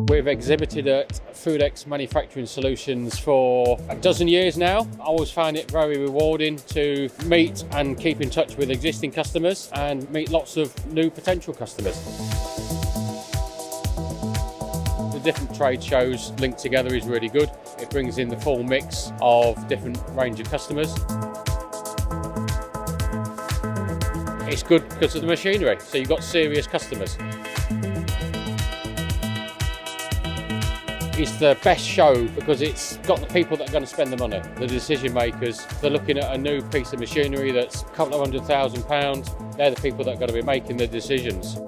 We've exhibited at Foodex Manufacturing Solutions for a dozen years now. I always find it very rewarding to meet and keep in touch with existing customers and meet lots of new potential customers. The different trade shows linked together is really good. It brings in the full mix of different range of customers. It's good because of the machinery, so you've got serious customers. It's the best show because it's got the people that are going to spend the money, the decision makers. They're looking at a new piece of machinery that's a couple of £100,000. They're the people that are going to be making the decisions.